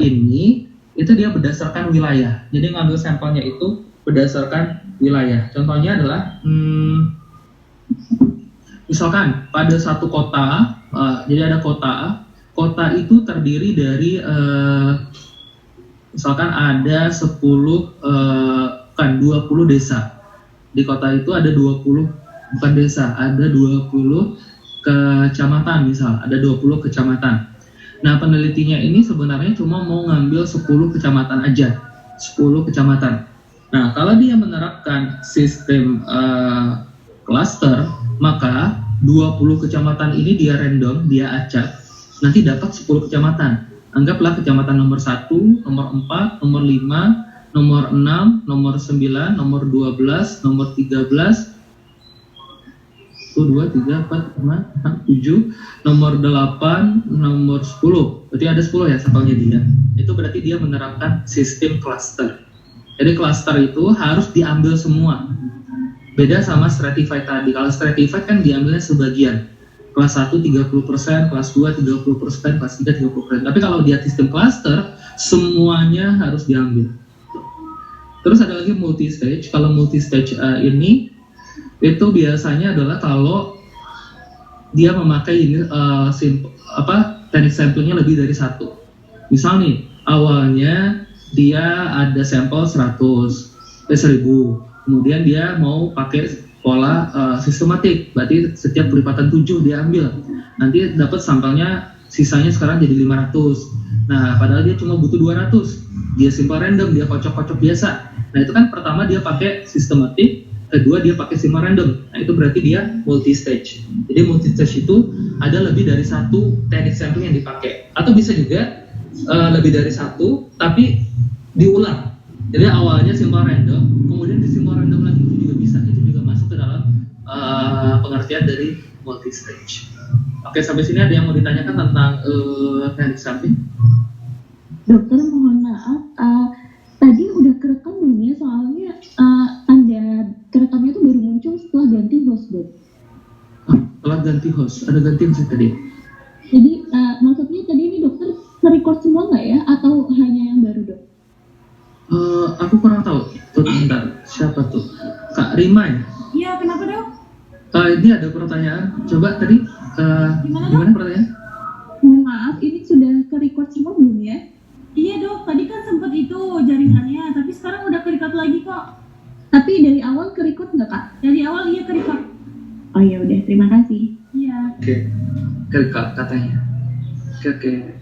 ini itu dia berdasarkan wilayah. Jadi ngambil sampelnya itu berdasarkan wilayah. Contohnya adalah misalkan pada satu kota, jadi ada kota itu terdiri dari misalkan ada 20 desa. Di kota itu ada 20, bukan desa, ada 20 kecamatan misal, ada 20 kecamatan. Nah, penelitinya ini sebenarnya cuma mau ngambil 10 kecamatan aja, 10 kecamatan. Nah, kalau dia menerapkan sistem cluster, maka 20 kecamatan ini dia random, dia acak, nanti dapat 10 kecamatan. Anggaplah kecamatan nomor 1, nomor 4, nomor 5, nomor 6, nomor 9, nomor 12, nomor 13, 1, 2, 3, 4, 5, 6, 7, nomor 8, nomor 10. Berarti ada 10 ya sampelnya dia. Itu berarti dia menerapkan sistem cluster. Jadi cluster itu harus diambil semua. Beda sama stratified tadi. Kalau stratified kan diambilnya sebagian. Kelas 1 30%, kelas 2 30%, kelas 3 30%. Tapi kalau dia sistem cluster, semuanya harus diambil. Terus ada lagi multi-stage. Kalau multi-stage ini itu biasanya adalah kalau dia memakai ini teknik sampelnya lebih dari satu. Misal nih, awalnya dia ada sampel 1000, kemudian dia mau pakai pola sistematik, berarti setiap pelipatan 7 dia ambil, nanti dapat sampelnya sisanya sekarang jadi 500. Nah, padahal dia cuma butuh 200, dia simple random, dia kocok-kocok biasa. Nah, itu kan pertama dia pakai sistematik, kedua dia pakai simple random. Nah, itu berarti dia multi stage. Jadi multi stage itu ada lebih dari satu teknik sampling yang dipakai, atau bisa juga lebih dari satu tapi diulang. Jadi awalnya simple random, kemudian di simple random lagi, itu juga bisa. Itu juga masuk ke dalam pengertian dari multi stage. Oke, sampai sini ada yang mau ditanyakan tentang teknik sampling? Dokter, mohon maaf, tadi udah kerekam belum ya? Soalnya tanda kerekamnya itu baru muncul setelah ganti host, Dok. Setelah ganti host, ada ganti sih tadi. Jadi maksudnya tadi ini dokter nge-record semua nggak ya? Atau hanya yang baru, Dok? Aku kurang tahu. Tuh, bentar. Siapa tuh? Kak Rima ya? Iya, kenapa, Dok? Ini ada pertanyaan. Coba tadi gimana pertanyaan? Mohon maaf, ini sudah ke-record semua belum ya? Iya, Dok. Tadi kan sempat itu jaringannya, tapi sekarang udah ke-record lagi kok. Tapi dari awal ke-record nggak, Kak? Dari awal iya ke-record. Oh ya udah, terima kasih. Iya. Oke. Ke-record katanya. Oke.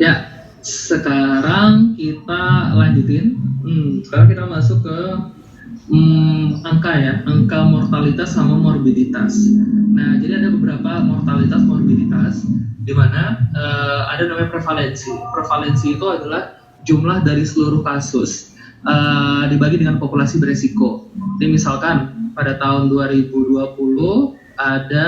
Ya, sekarang kita lanjutin. Sekarang kita masuk ke angka ya, angka mortalitas sama morbiditas. Nah, jadi ada beberapa mortalitas, morbiditas, di mana ada namanya prevalensi. Prevalensi itu adalah jumlah dari seluruh kasus dibagi dengan populasi beresiko. Jadi misalkan pada tahun 2020 ada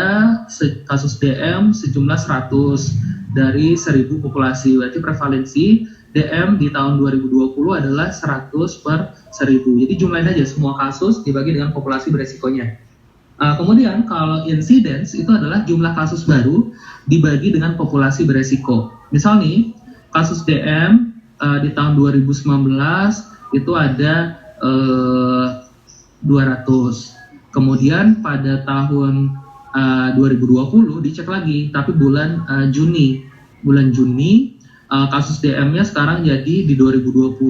kasus DM sejumlah 100 dari 1000 populasi. Berarti prevalensi DM di tahun 2020 adalah 100 per 1000. Jadi jumlahin aja semua kasus dibagi dengan populasi beresikonya. Kemudian kalau incidence itu adalah jumlah kasus baru dibagi dengan populasi beresiko. Misal nih, kasus DM di tahun 2019 itu ada 200. Kemudian pada tahun 2020 dicek lagi, tapi bulan Juni kasus DM-nya sekarang jadi di 2020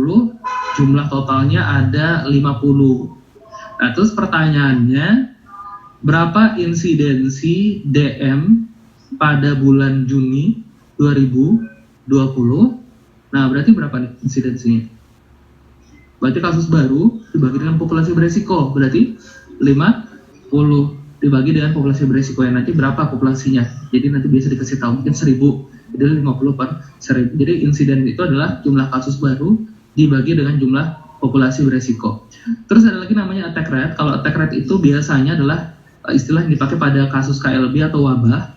jumlah totalnya ada 50. Nah, terus pertanyaannya, berapa insidensi DM pada bulan Juni 2020? Nah, berarti berapa nih insidensinya? Berarti kasus baru dibagi dengan populasi beresiko, berarti 50 dibagi dengan populasi beresiko yang nanti berapa populasinya. Jadi nanti bisa dikasih tahu mungkin 1000, jadi 50 per 1000. Jadi insiden itu adalah jumlah kasus baru dibagi dengan jumlah populasi beresiko. Terus ada lagi namanya attack rate. Kalau attack rate itu biasanya adalah istilah yang dipakai pada kasus KLB atau wabah,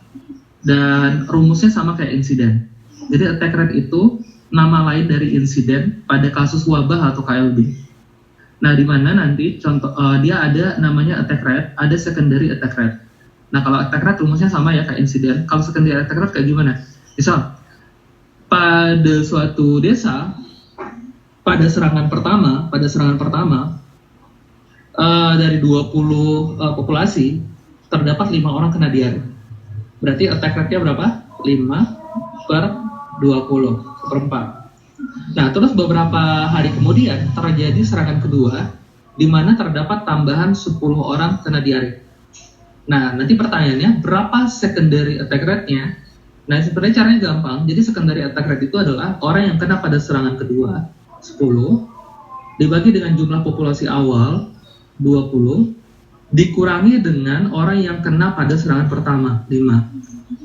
dan rumusnya sama kayak insiden. Jadi attack rate itu nama lain dari insiden pada kasus wabah atau KLB. Nah, di mana nanti contoh dia ada namanya attack rate, ada secondary attack rate. Nah, kalau attack rate rumusnya sama ya kayak insiden. Kalau secondary attack rate kayak gimana? Misal pada suatu desa, pada serangan pertama dari 20 populasi terdapat 5 orang kena diare. Berarti attack rate-nya berapa? 5/20, seperempat. Nah, terus beberapa hari kemudian terjadi serangan kedua di mana terdapat tambahan 10 orang kena diare. Nah, nanti pertanyaannya berapa secondary attack rate-nya? Nah, sebenarnya caranya gampang. Jadi secondary attack rate itu adalah orang yang kena pada serangan kedua 10 dibagi dengan jumlah populasi awal 20 dikurangi dengan orang yang kena pada serangan pertama 5.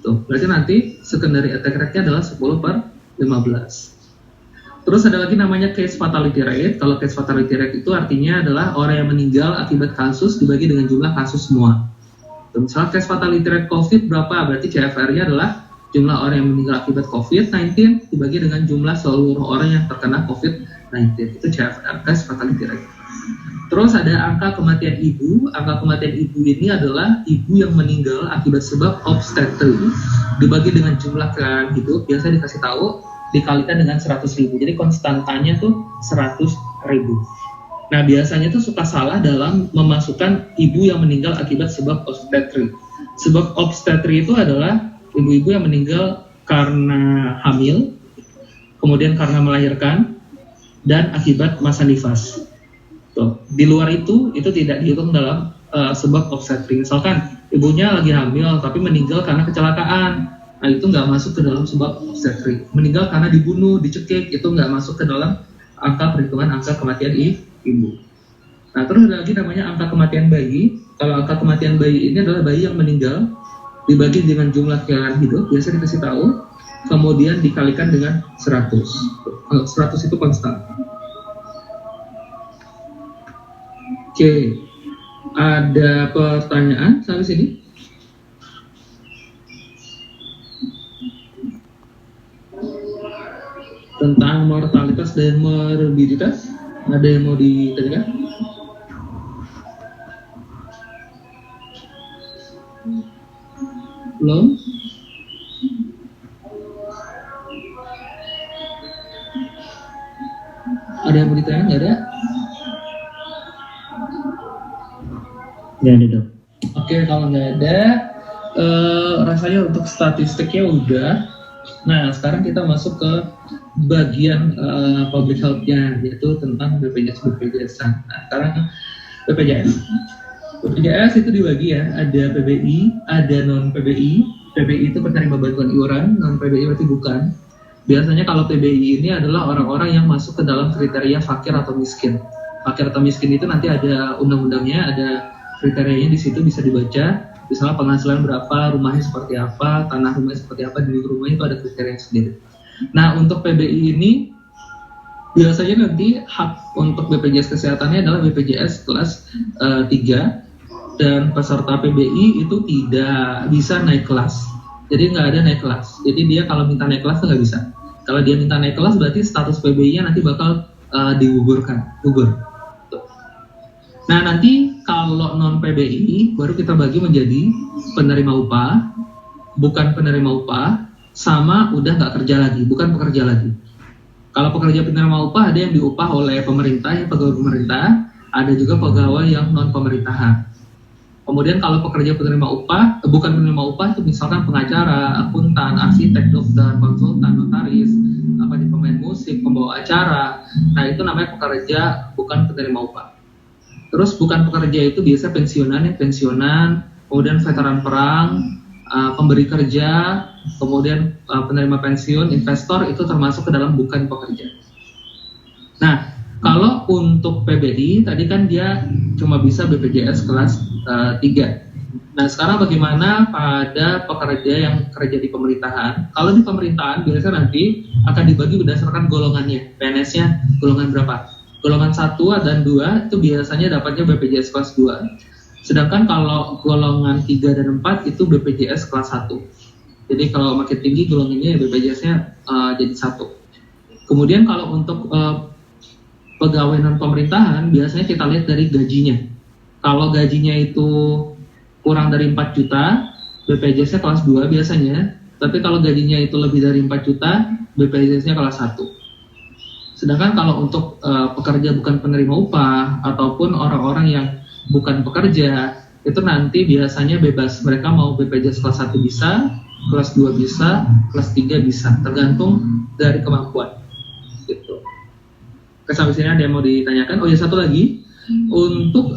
Tuh, berarti nanti secondary attack rate-nya adalah 10/15. Terus ada lagi namanya case fatality rate. Kalau case fatality rate itu artinya adalah orang yang meninggal akibat kasus dibagi dengan jumlah kasus semua. Tuh, misalnya case fatality rate COVID berapa? Berarti CFR-nya adalah jumlah orang yang meninggal akibat COVID-19 dibagi dengan jumlah seluruh orang yang terkena COVID-19. Itu CFR, case fatality rate. Terus ada angka kematian ibu. Angka kematian ibu ini adalah ibu yang meninggal akibat sebab obstetri dibagi dengan jumlah kelahiran hidup. Biasanya dikasih tahu dikalikan dengan 100.000. Jadi konstantanya tuh 100.000. Nah, biasanya tuh suka salah dalam memasukkan ibu yang meninggal akibat sebab obstetri. Sebab obstetri itu adalah ibu-ibu yang meninggal karena hamil, kemudian karena melahirkan, dan akibat masa nifas. Tuh, di luar itu tidak dihitung dalam sebab obstetri. Misalkan ibunya lagi hamil tapi meninggal karena kecelakaan, nah itu nggak masuk ke dalam sebab obstetri. Meninggal karena dibunuh, dicekik, itu nggak masuk ke dalam angka perhitungan angka kematian ibu. Nah, terus ada lagi namanya angka kematian bayi. Kalau angka kematian bayi ini adalah bayi yang meninggal dibagi dengan jumlah kelahiran hidup, biasa dikasih tahu, kemudian dikalikan dengan 100. Kalau 100 itu konstan. Oke, ada pertanyaan sampai sini? Tentang mortalitas dan morbiditas, ada yang mau ditanyakan? Belum? Ada yang mau ditanyakan? Nggak ada? Nggak ada, Dok. Oke, kalau nggak ada, rasanya untuk statistiknya udah. Nah, sekarang kita masuk ke bagian public health-nya, yaitu tentang BPJS. Nah, sekarang BPJS. BPJS itu dibagi ya, ada PBI, ada non-PBI. PBI itu penerima bantuan iuran, non-PBI berarti bukan. Biasanya kalau PBI ini adalah orang-orang yang masuk ke dalam kriteria fakir atau miskin. Fakir atau miskin itu nanti ada undang-undangnya, ada kriterianya di situ bisa dibaca. Misalnya penghasilan berapa, rumahnya seperti apa, tanah rumahnya seperti apa, di rumahnya itu ada kriteria sendiri. Nah, untuk PBI ini biasanya nanti hak untuk BPJS kesehatannya adalah BPJS kelas 3, dan peserta PBI itu tidak bisa naik kelas. Jadi nggak ada naik kelas. Jadi dia kalau minta naik kelas itu nggak bisa. Kalau dia minta naik kelas berarti status PBI-nya nanti bakal gugur. Nah, nanti kalau non-PBI baru kita bagi menjadi penerima upah, bukan penerima upah, sama udah nggak kerja lagi, bukan pekerja lagi. Kalau pekerja penerima upah ada yang diupah oleh pemerintah, yang pegawai pemerintah, ada juga pegawai yang non-pemerintahan. Kemudian kalau pekerja penerima upah, bukan penerima upah itu misalkan pengacara, akuntan, arsitek, dokter, konsultan, notaris, di pemain musik, pembawa acara. Nah, itu namanya pekerja bukan penerima upah. Terus bukan pekerja itu biasa pensiunan, kemudian veteran perang, pemberi kerja, kemudian penerima pensiun, investor, itu termasuk ke dalam bukan pekerja. Nah, kalau untuk PBI tadi kan dia cuma bisa BPJS kelas 3. Nah, sekarang bagaimana pada pekerja yang kerja di pemerintahan? Kalau di pemerintahan biasanya nanti akan dibagi berdasarkan golongannya. PNS-nya golongan berapa? Golongan 1 dan 2 itu biasanya dapatnya BPJS kelas 2. Sedangkan kalau golongan 3 dan 4 itu BPJS kelas 1. Jadi kalau makin tinggi golongannya BPJS-nya jadi 1. Kemudian kalau untuk pegawai non pemerintahan biasanya kita lihat dari gajinya. Kalau gajinya itu kurang dari 4 juta, BPJS-nya kelas 2 biasanya. Tapi kalau gajinya itu lebih dari 4 juta, BPJS-nya kelas 1. Sedangkan kalau untuk pekerja bukan penerima upah ataupun orang-orang yang bukan pekerja, itu nanti biasanya bebas. Mereka mau BPJS kelas 1 bisa, kelas 2 bisa, kelas 3 bisa, tergantung dari kemampuan. Gitu. Oke, sampai sini ada yang mau ditanyakan? Oh ya, satu lagi, untuk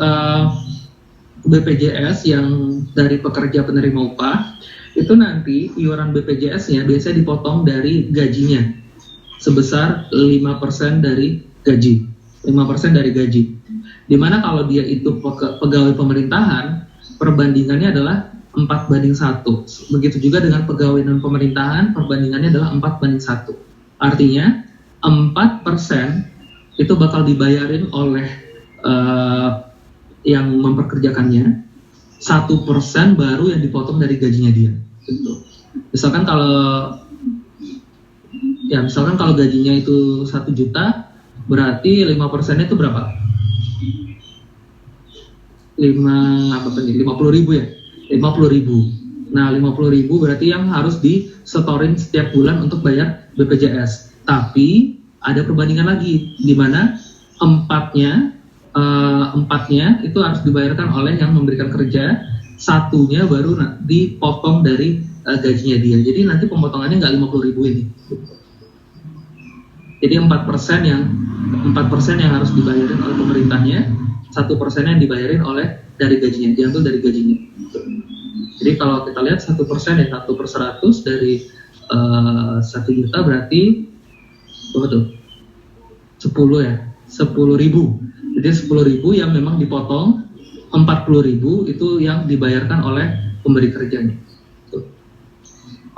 BPJS yang dari pekerja penerima upah, itu nanti iuran BPJS-nya biasanya dipotong dari gajinya sebesar 5% dari gaji. 5% dari gaji. Dimana kalau dia itu pegawai pemerintahan, perbandingannya adalah 4:1. Begitu juga dengan pegawai non pemerintahan, perbandingannya adalah 4:1. Artinya 4% itu bakal dibayarin oleh yang memperkerjakannya, 1% baru yang dipotong dari gajinya dia. Gitu. Misalkan kalau gajinya itu 1 juta, berarti 5% itu berapa? 50.000 ya? 50.000. Nah, 50.000 berarti yang harus disetorin setiap bulan untuk bayar BPJS. Tapi ada perbandingan lagi, di mana empatnya itu harus dibayarkan oleh yang memberikan kerja, satunya baru dipotong dari gajinya dia. Jadi nanti pemotongannya nggak 50.000 ini. Jadi 4% yang harus dibayarin oleh pemerintahnya, 1% yang dibayarin dari gajinya, diambil dari gajinya. Jadi kalau kita lihat 1% ya 1/100 dari 1 juta berarti berapa tuh? 10 ya, 10.000. Jadi 10.000 yang memang dipotong, 40.000 itu yang dibayarkan oleh pemberi kerjanya. Tuh.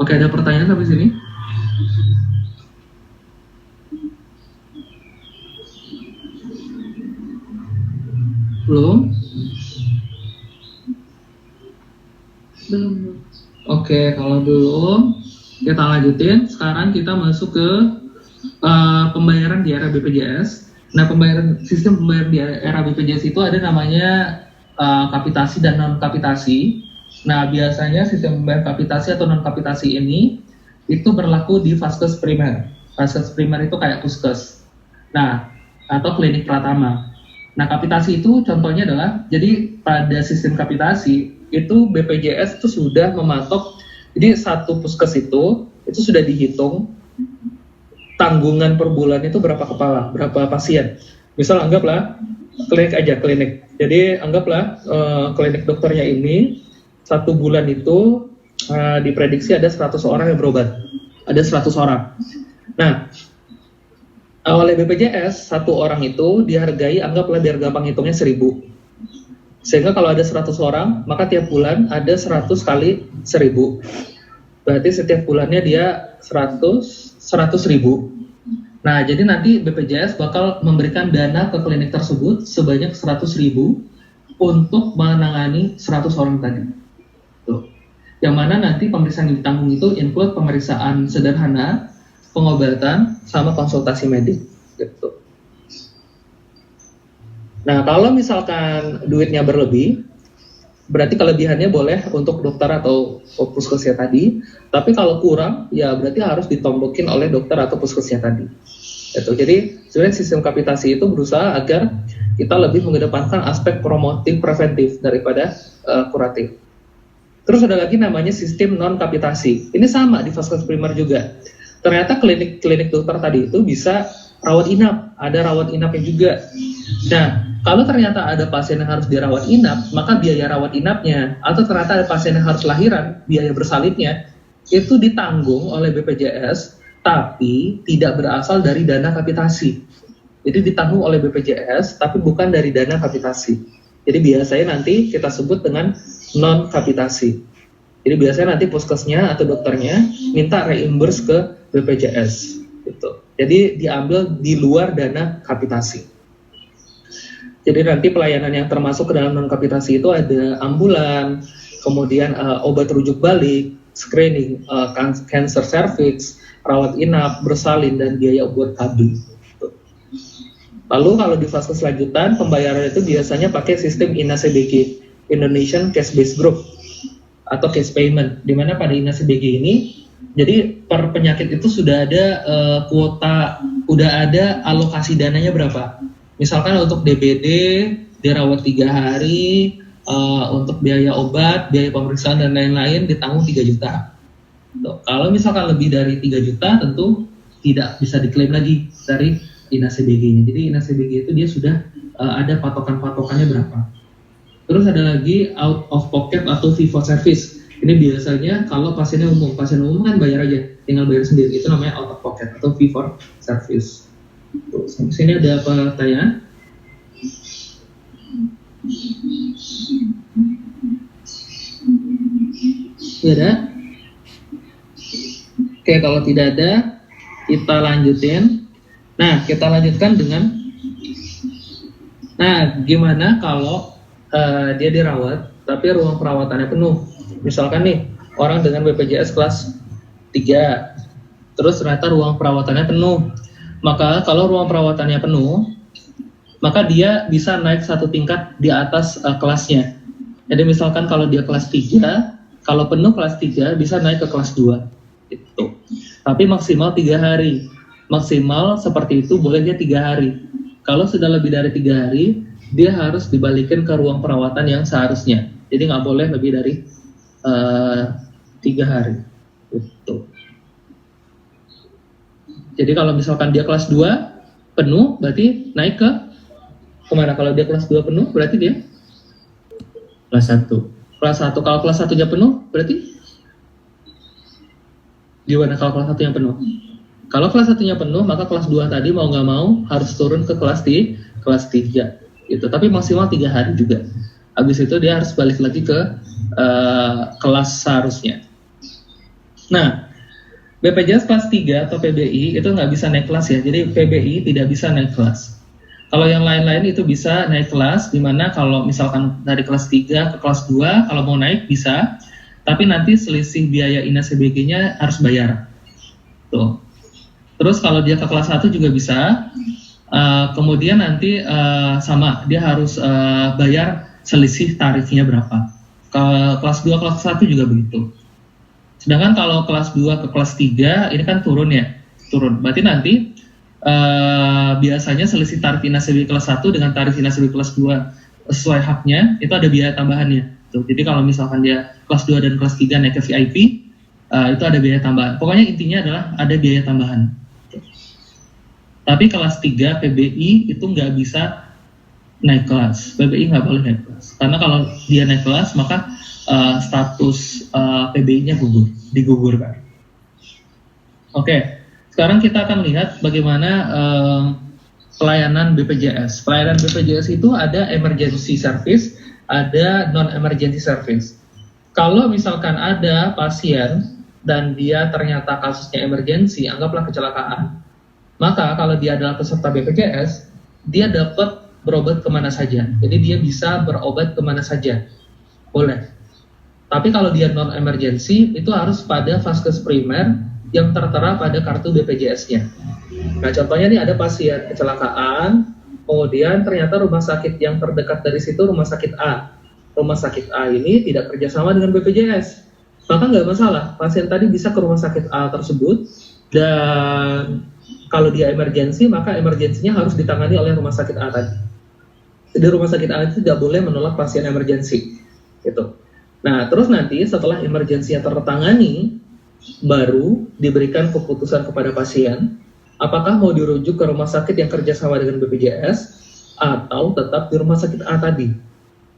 Oke, ada pertanyaan sampai sini? Belum? Belum. Oke, kalau belum, kita lanjutin. Sekarang kita masuk ke pembayaran di era BPJS. Nah, sistem pembayaran di era BPJS itu ada namanya kapitasi dan non kapitasi. Nah, biasanya sistem pembayaran kapitasi atau non kapitasi ini itu berlaku di vaskes primer. Vaskes primer itu kayak puskes. Nah, atau klinik pratama. Nah, kapitasi itu contohnya adalah, jadi pada sistem kapitasi itu BPJS itu sudah mematok, jadi satu puskes itu sudah dihitung tanggungan per bulan itu berapa kepala, berapa pasien. Misal anggaplah klinik. Jadi anggaplah klinik dokternya ini 1 bulan itu diprediksi ada 100 orang yang berobat. Ada 100 orang. Nah, oleh BPJS, 1 orang itu dihargai, anggaplah biar gampang hitungnya 1.000. Sehingga kalau ada 100 orang, maka tiap bulan ada 100 kali 1.000. Berarti setiap bulannya dia 100.000. Nah, jadi nanti BPJS bakal memberikan dana ke klinik tersebut sebanyak 100.000 untuk menangani 100 orang tadi. Tuh. Yang mana nanti pemeriksaan yang ditanggung itu include pemeriksaan sederhana, pengobatan, sama konsultasi medik. Gitu. Nah, kalau misalkan duitnya berlebih, berarti kelebihannya boleh untuk dokter atau puskesnya tadi, tapi kalau kurang, ya berarti harus ditombokin oleh dokter atau puskesnya tadi. Gitu. Jadi sebenarnya sistem kapitasi itu berusaha agar kita lebih mengedepankan aspek promotif preventif daripada kuratif. Terus ada lagi namanya sistem non kapitasi. Ini sama di vaskes primer juga. Ternyata klinik dokter tadi itu bisa rawat inap, ada rawat inapnya juga. Nah, kalau ternyata ada pasien yang harus dirawat inap, maka biaya rawat inapnya, atau ternyata ada pasien yang harus lahiran, biaya bersalinnya, itu ditanggung oleh BPJS, tapi tidak berasal dari dana kapitasi. Jadi ditanggung oleh BPJS, tapi bukan dari dana kapitasi. Jadi biasanya nanti kita sebut dengan non kapitasi. Jadi biasanya nanti puskesnya atau dokternya minta reimburse ke BPJS. Gitu. Jadi diambil di luar dana kapitasi. Jadi nanti pelayanan yang termasuk ke dalam non kapitasi itu ada ambulan, kemudian obat rujuk balik, screening, cancer cervix, rawat inap, bersalin, dan biaya buat KB. Lalu kalau di fase selanjutan, pembayaran itu biasanya pakai sistem INA-CBG, Indonesian Cash Based Group, atau cash payment, di mana pada INA-CBG ini Jadi per penyakit itu sudah ada kuota, udah ada alokasi dananya berapa. Misalkan untuk DBD dirawat 3 hari, untuk biaya obat, biaya pemeriksaan dan lain-lain ditanggung 3 juta. Tuh, kalau misalkan lebih dari 3 juta tentu tidak bisa diklaim lagi dari Dinas CBG-nya. Jadi Dinas CBG itu dia sudah ada patokan-patokannya berapa. Terus ada lagi out of pocket atau fee for service. Ini biasanya kalau pasien umum kan bayar aja, tinggal bayar sendiri. Itu namanya out of pocket atau fee for service. Tuh, sampai sini ada apa pertanyaan? Tidak ada? Oke, kalau tidak ada, kita lanjutin. Nah, kita lanjutkan dengan, gimana kalau dia dirawat, tapi ruang perawatannya penuh. Misalkan nih, orang dengan BPJS kelas 3, terus ternyata ruang perawatannya penuh. Maka kalau ruang perawatannya penuh, maka dia bisa naik 1 tingkat di atas kelasnya. Jadi misalkan kalau dia kelas 3, kalau penuh kelas 3 bisa naik ke kelas 2. Gitu. Tapi maksimal 3 hari. Maksimal seperti itu boleh dia 3 hari. Kalau sudah lebih dari 3 hari, dia harus dibalikin ke ruang perawatan yang seharusnya. Jadi nggak boleh lebih dari 3 hari. Gitu. Jadi kalau misalkan dia kelas 2 penuh, berarti naik ke kemana? Kalau dia kelas 2 penuh, berarti dia Kelas 1. kelas 1. Kalau kelas 1-nya penuh, berarti gimana kalau kelas 1-nya penuh? Kalau kelas 1-nya penuh, maka kelas 2 tadi mau nggak mau harus turun ke kelas 3. Gitu. Tapi maksimal 3 hari juga. Habis itu dia harus balik lagi ke kelas seharusnya. Nah, BPJS kelas 3 atau PBI itu nggak bisa naik kelas ya. Jadi PBI tidak bisa naik kelas. Kalau yang lain-lain itu bisa naik kelas, dimana kalau misalkan dari kelas 3 ke kelas 2, kalau mau naik bisa, tapi nanti selisih biaya Dinas CBG-nya harus bayar. Tuh. Terus kalau dia ke kelas 1 juga bisa, kemudian nanti sama, dia harus bayar selisih tarifnya berapa. Ke kelas 2, kelas 1 juga begitu. Sedangkan kalau kelas 2 ke kelas 3, ini kan turun ya, turun. Berarti nanti biasanya selisih tarif Dinas CBG kelas 1 dengan tarif Dinas CBG kelas 2 sesuai haknya, itu ada biaya tambahannya. Tuh, jadi kalau misalkan dia kelas 2 dan kelas 3 naik ke VIP, itu ada biaya tambahan. Pokoknya intinya adalah ada biaya tambahan. Tapi kelas 3 PBI itu nggak bisa naik kelas. PBI nggak boleh naik kelas. Karena kalau dia naik kelas, maka status PBI-nya digugurkan. Oke. Sekarang kita akan lihat bagaimana pelayanan BPJS. Pelayanan BPJS itu ada emergency service, ada non-emergency service. Kalau misalkan ada pasien dan dia ternyata kasusnya emergency, anggaplah kecelakaan, maka kalau dia adalah peserta BPJS, dia dapat berobat kemana saja. Jadi dia bisa berobat kemana saja. Boleh. Tapi kalau dia non-emergency, itu harus pada vaskes primer yang tertera pada kartu BPJS-nya. Nah, contohnya nih ada pasien kecelakaan, kemudian ternyata rumah sakit yang terdekat dari situ rumah sakit A. Rumah sakit A ini tidak kerjasama dengan BPJS. Maka nggak masalah, pasien tadi bisa ke rumah sakit A tersebut, dan kalau dia emergensi, maka emergensinya harus ditangani oleh rumah sakit A tadi. Jadi rumah sakit A itu tidak boleh menolak pasien emergensi. Gitu. Nah, terus nanti setelah emergensinya tertangani, baru diberikan keputusan kepada pasien apakah mau dirujuk ke rumah sakit yang kerjasama dengan BPJS atau tetap di rumah sakit A tadi,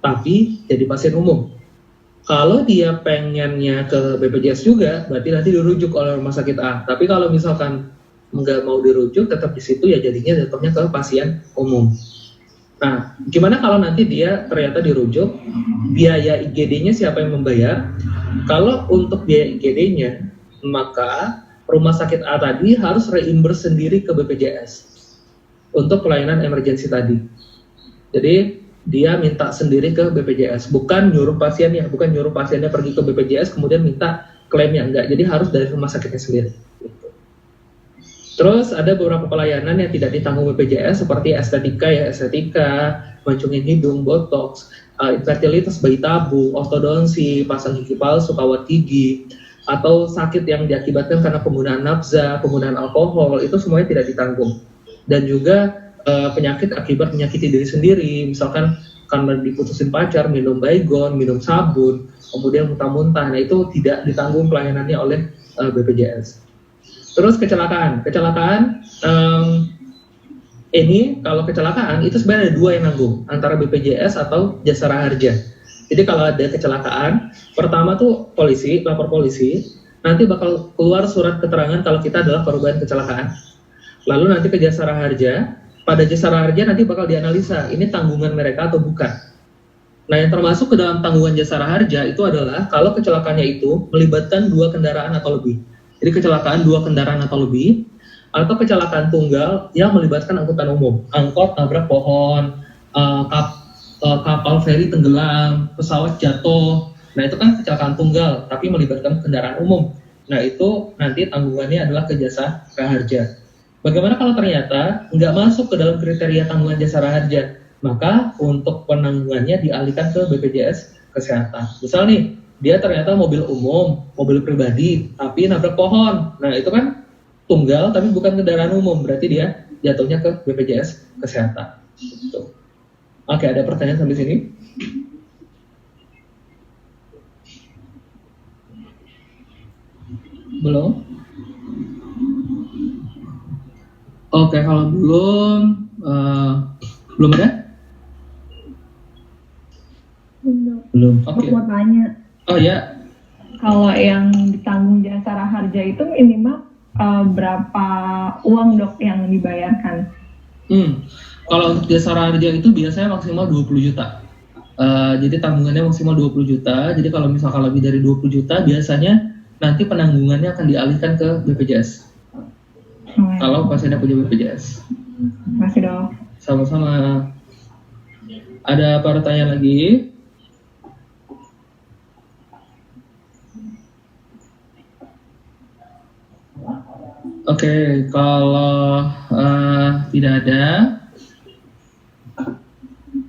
tapi jadi pasien umum. Kalau dia pengennya ke BPJS juga, berarti nanti dirujuk oleh rumah sakit A. Tapi kalau misalkan nggak mau dirujuk, tetap di situ ya jadinya jatuhnya ke pasien umum. Nah, gimana kalau nanti dia ternyata dirujuk, biaya IGD-nya siapa yang membayar? Kalau untuk biaya IGD-nya, maka rumah sakit A tadi harus reimburse sendiri ke BPJS untuk pelayanan emergensi tadi. Jadi dia minta sendiri ke BPJS, bukan nyuruh pasiennya pergi ke BPJS kemudian minta klaimnya, enggak. Jadi harus dari rumah sakitnya sendiri. Gitu. Terus ada beberapa pelayanan yang tidak ditanggung BPJS seperti estetika, mancungin hidung, botox, infertilitas bayi tabung, ortodonsi, pasang gigi palsu, kawat gigi, atau sakit yang diakibatkan karena penggunaan nafza, penggunaan alkohol, itu semuanya tidak ditanggung. Dan juga penyakit akibat menyakiti diri sendiri, misalkan karena diputusin pacar, minum baygon, minum sabun, kemudian muntah-muntah, nah itu tidak ditanggung pelayanannya oleh BPJS. Terus kecelakaan ini kalau kecelakaan itu sebenarnya ada dua yang nanggung, antara BPJS atau Jasara Harja. Jadi kalau ada kecelakaan, pertama tuh lapor polisi, nanti bakal keluar surat keterangan kalau kita adalah korban kecelakaan. Lalu nanti ke Jasara Harja, pada Jasara Harja nanti bakal dianalisa, ini tanggungan mereka atau bukan. Nah, yang termasuk ke dalam tanggungan Jasara Harja itu adalah kalau kecelakaannya itu melibatkan 2 kendaraan atau lebih. Jadi kecelakaan 2 kendaraan atau lebih, atau kecelakaan tunggal yang melibatkan angkutan umum, angkot nabrak pohon, kapal feri tenggelam, pesawat jatuh. Nah itu kan kecelakaan tunggal, tapi melibatkan kendaraan umum. Nah itu nanti tanggungannya adalah ke Jasara Harja. Bagaimana kalau ternyata nggak masuk ke dalam kriteria tanggungan Jasara Harja? Maka untuk penanggungannya dialihkan ke BPJS Kesehatan. Misal nih, dia ternyata mobil umum, mobil pribadi, tapi nabrak pohon. Nah itu kan tunggal tapi bukan kendaraan umum, berarti dia jatuhnya ke BPJS Kesehatan. Gitu. Oke, ada pertanyaan sampai sini? Belum? Oke, kalau belum ada? Belum. Oke. Aku mau tanya, Oh ya, kalau yang ditanggung Jasara Harja itu minimal berapa uang dok yang dibayarkan? Kalau untuk Jasara Harja itu biasanya maksimal 20 juta. Jadi tanggungannya maksimal 20 juta. Jadi kalau misalkan lebih dari 20 juta, biasanya nanti penanggungannya akan dialihkan ke BPJS. Kalau pasiennya punya BPJS. Masih dok. Sama-sama. Ada pertanyaan lagi? Oke, kalau tidak ada,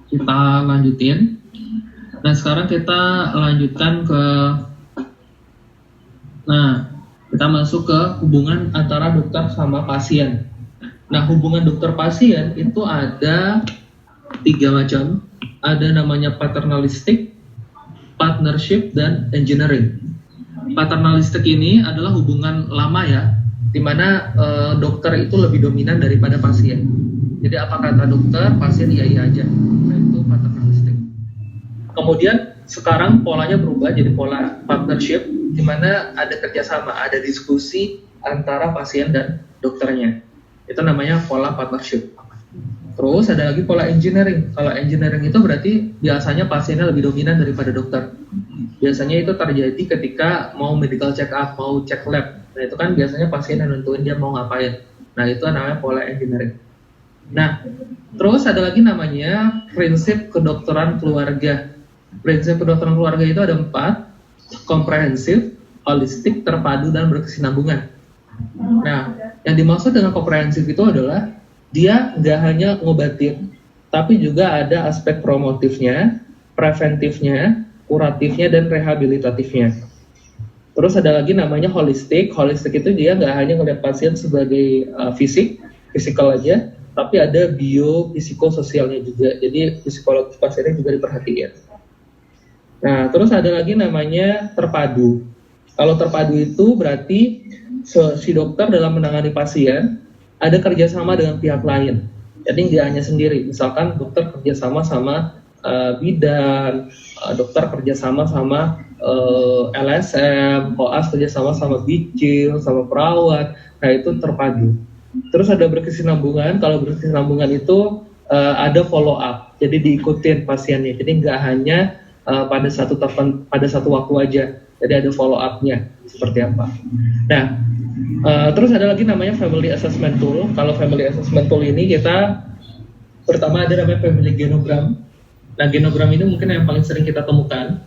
kita lanjutin. Nah, sekarang kita lanjutkan kita masuk ke hubungan antara dokter sama pasien. Nah, hubungan dokter pasien itu ada 3 macam. Ada namanya paternalistik, partnership, dan engineering. Paternalistik ini adalah hubungan lama ya, di mana dokter itu lebih dominan daripada pasien. Jadi apa kata dokter, pasien iya aja. Nah, itu paternalistik. Kemudian sekarang polanya berubah jadi pola partnership, di mana ada kerjasama, ada diskusi antara pasien dan dokternya. Itu namanya pola partnership. Terus ada lagi pola engineering. Kalau engineering itu berarti biasanya pasiennya lebih dominan daripada dokter. Biasanya itu terjadi ketika mau medical check up, mau cek lab. Nah itu kan biasanya pasien yang nentuin dia mau ngapain. Nah itu namanya pola engineering. Nah terus ada lagi namanya prinsip kedokteran keluarga. Prinsip kedokteran keluarga itu ada 4: komprehensif, holistik, terpadu, dan berkesinambungan. Nah yang dimaksud dengan komprehensif itu adalah dia nggak hanya ngobatin, tapi juga ada aspek promotifnya, preventifnya, kuratifnya, dan rehabilitatifnya. Terus ada lagi namanya holistik. Holistik itu dia nggak hanya ngeliat pasien sebagai fisikal aja, tapi ada bio-psikososialnya juga. Jadi psikologis pasiennya juga diperhatikan. Nah, terus ada lagi namanya terpadu. Kalau terpadu itu berarti si dokter dalam menangani pasien ada kerjasama dengan pihak lain. Jadi nggak hanya sendiri. Misalkan dokter kerjasama sama bidan, dokter kerjasama sama LSM, koas kerjasama sama bicil, sama perawat. Nah itu terpadu. Terus ada berkesinambungan. Kalau berkesinambungan itu ada follow up. Jadi diikutin pasiennya. Jadi nggak hanya pada satu waktu aja. Jadi ada follow up-nya seperti apa. Nah, terus ada lagi namanya family assessment tool. Kalau family assessment tool ini kita pertama ada namanya family genogram. Nah, genogram ini mungkin yang paling sering kita temukan.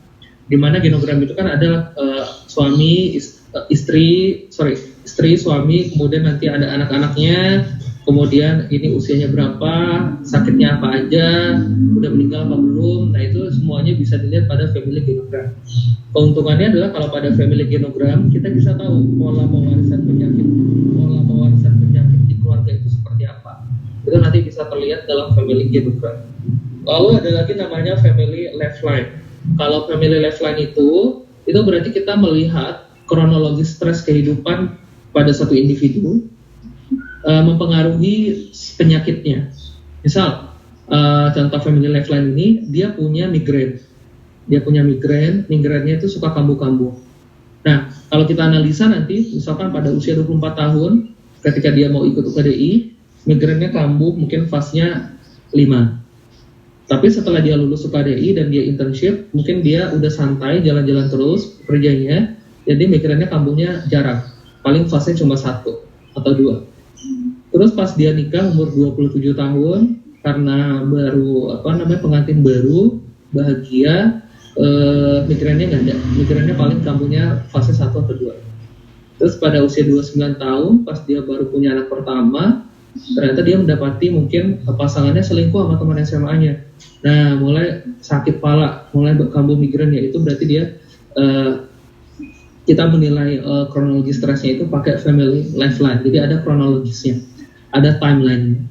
Di mana genogram itu kan ada istri, suami, kemudian nanti ada anak-anaknya, kemudian ini usianya berapa, sakitnya apa aja, udah meninggal apa belum. Nah itu semuanya bisa dilihat pada family genogram. Keuntungannya adalah kalau pada family genogram kita bisa tahu pola pewarisan penyakit di keluarga itu seperti apa. Itu nanti bisa terlihat dalam family genogram. Lalu ada lagi namanya family lifeline. Kalau family lifeline itu berarti kita melihat kronologis stres kehidupan pada satu individu mempengaruhi penyakitnya. Misal, contoh family lifeline ini, dia punya migrain. Migrainnya itu suka kambuh-kambuh. Nah, kalau kita analisa nanti, misalkan pada usia 24 tahun, ketika dia mau ikut UKDI, migrainnya kambuh, mungkin fase-nya 5. Tapi setelah dia lulus UKDI dan dia internship, mungkin dia udah santai, jalan-jalan terus kerjanya, jadi migrainnya kambuhnya jarang. Paling fase cuma 1 atau 2. Terus pas dia nikah umur 27 tahun, karena baru pengantin baru, bahagia, migrainnya nggak ada. Migrainnya paling kambuhnya fase 1 atau 2. Terus pada usia 29 tahun, pas dia baru punya anak pertama, ternyata dia mendapati mungkin pasangannya selingkuh sama teman SMA-nya. Nah, mulai sakit kepala, mulai kambuh migrainnya, itu berarti dia kita menilai kronologi stresnya itu pakai family lifeline. Jadi ada kronologisnya, ada timeline-nya.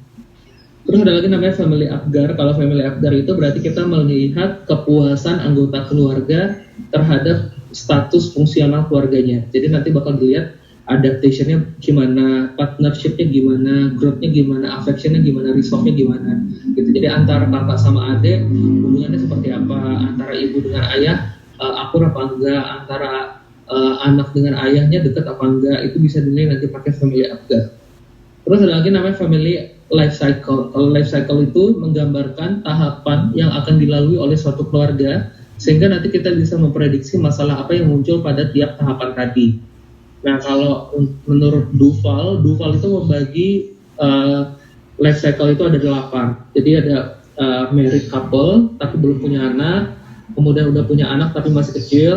Terus ada lagi namanya family Apgar. Kalau family Apgar itu berarti kita melihat kepuasan anggota keluarga terhadap status fungsional keluarganya. Jadi nanti bakal dilihat adaptation-nya gimana, partnership-nya gimana, growth-nya gimana, affection-nya gimana, resolve-nya gimana. Gitu. Jadi antara kakak sama adik hubungannya seperti apa, antara ibu dengan ayah akur apa enggak, antara anak dengan ayahnya dekat apa enggak, itu bisa dinilai nanti pakai family Apgar. Terus ada lagi namanya family life cycle. Kalau life cycle itu menggambarkan tahapan yang akan dilalui oleh suatu keluarga, sehingga nanti kita bisa memprediksi masalah apa yang muncul pada tiap tahapan tadi. Nah, kalau menurut Duval itu membagi life cycle itu ada 8. Jadi ada married couple tapi belum punya anak, kemudian udah punya anak tapi masih kecil,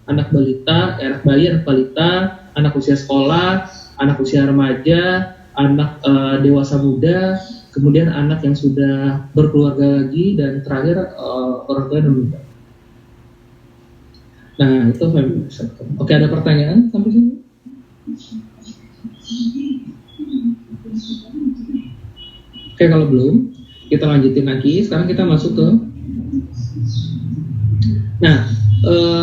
anak balita, anak bayi, anak balita, anak usia sekolah, anak usia remaja, anak dewasa muda, kemudian anak yang sudah berkeluarga lagi, dan terakhir orang tua yang meninggal. Nah, itu family cycle. Oke, ada pertanyaan sampai sini? Oke, kalau belum, kita lanjutin lagi. Sekarang kita masuk ke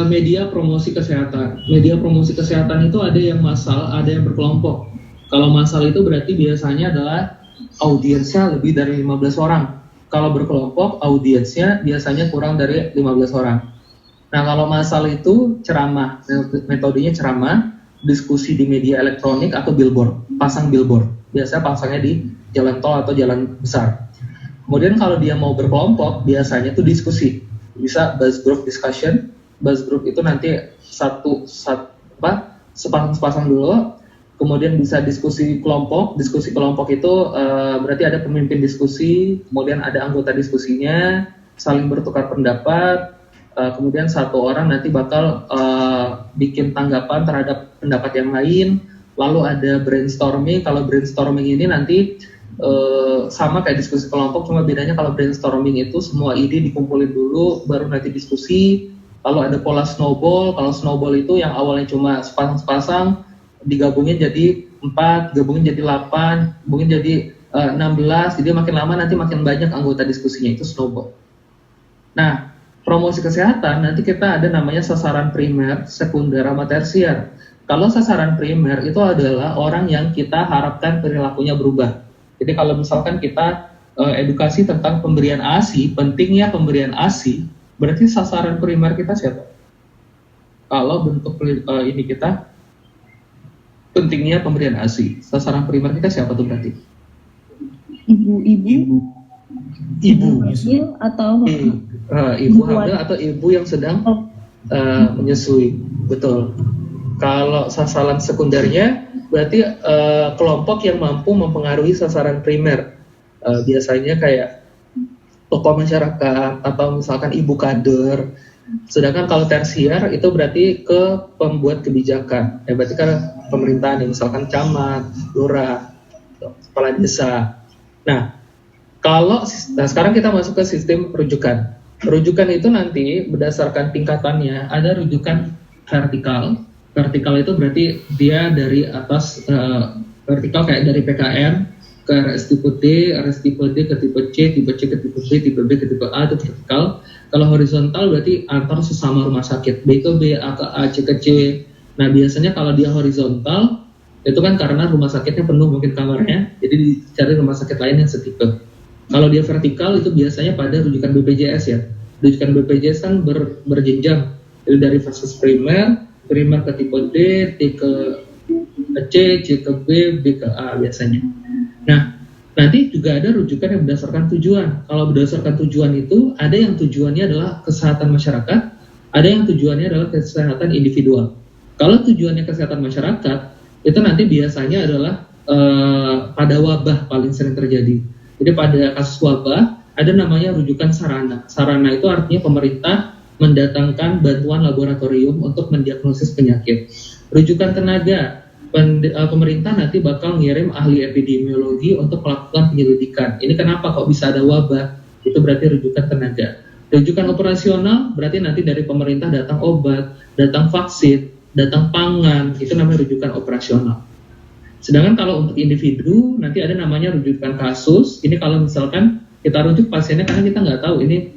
media promosi kesehatan. Media promosi kesehatan itu ada yang massal, ada yang berkelompok. Kalau massal itu berarti biasanya adalah audiensnya lebih dari 15 orang. Kalau berkelompok, audiensnya biasanya kurang dari 15 orang. Nah, kalau massal itu ceramah, metodenya ceramah, diskusi di media elektronik atau billboard, pasang billboard. Biasanya pasangnya di jalan tol atau jalan besar. Kemudian kalau dia mau berkelompok, biasanya itu diskusi. Bisa buzz group discussion. Buzz group itu nanti sepasang dulu. Kemudian bisa diskusi kelompok. Diskusi kelompok itu berarti ada pemimpin diskusi, kemudian ada anggota diskusinya, saling bertukar pendapat. Kemudian satu orang nanti bakal bikin tanggapan terhadap pendapat yang lain. Lalu ada brainstorming. Kalau brainstorming ini nanti sama kayak diskusi kelompok, cuma bedanya kalau brainstorming itu semua ide dikumpulin dulu, baru nanti diskusi. Lalu ada pola snowball. Kalau snowball itu yang awalnya cuma sepasang-sepasang, digabungin jadi 4, gabungin jadi 8, gabungin jadi 16. Jadi makin lama nanti makin banyak anggota diskusinya, itu snowball. Nah, promosi kesehatan nanti kita ada namanya sasaran primer, sekunder, sama tersier. Kalau sasaran primer itu adalah orang yang kita harapkan perilakunya berubah. Jadi kalau misalkan kita edukasi tentang pemberian ASI, pentingnya pemberian ASI, berarti sasaran primer kita siapa? Kalau bentuk ini kita pentingnya pemberian ASI, sasaran primer kita siapa tuh berarti? Ibu hamil atau ibu hamil atau ibu yang sedang menyusui, betul. Kalau sasaran sekundernya berarti kelompok yang mampu mempengaruhi sasaran primer, biasanya kayak tokoh masyarakat atau misalkan ibu kader. Sedangkan kalau tersier itu berarti ke pembuat kebijakan, berarti kan pemerintahan, misalkan camat, lurah. kepala desa. Nah, sekarang kita masuk ke sistem rujukan. Rujukan itu nanti berdasarkan tingkatannya, ada rujukan vertikal. Vertikal itu berarti dia dari atas, vertikal kayak dari PKM ke RS tipe D, RS tipe D ke tipe C ke tipe B, tipe B ke tipe A, itu vertikal. Kalau horizontal berarti antar sesama rumah sakit, B ke B, A ke A, C ke C. Nah, biasanya kalau dia horizontal, itu kan karena rumah sakitnya penuh mungkin kamarnya, jadi dicari rumah sakit lain yang setipe. Kalau dia vertikal itu biasanya pada rujukan BPJS ya. Rujukan BPJS kan berjenjang. Jadi dari fase primer ke tipe D, T ke C, C ke B, B ke A biasanya. Nah, nanti juga ada rujukan yang berdasarkan tujuan. Kalau berdasarkan tujuan itu, ada yang tujuannya adalah kesehatan masyarakat, ada yang tujuannya adalah kesehatan individual. Kalau tujuannya kesehatan masyarakat, itu nanti biasanya adalah pada wabah paling sering terjadi. Jadi pada kasus wabah ada namanya rujukan sarana. Sarana itu artinya pemerintah mendatangkan bantuan laboratorium untuk mendiagnosis penyakit. Rujukan tenaga, pemerintah nanti bakal ngirim ahli epidemiologi untuk melakukan penyelidikan. Ini kenapa kok bisa ada wabah? Itu berarti rujukan tenaga. Rujukan operasional berarti nanti dari pemerintah datang obat, datang vaksin, datang pangan, itu namanya rujukan operasional. Sedangkan kalau untuk individu, nanti ada namanya rujukan kasus. Ini kalau misalkan kita rujuk pasiennya karena kita nggak tahu ini,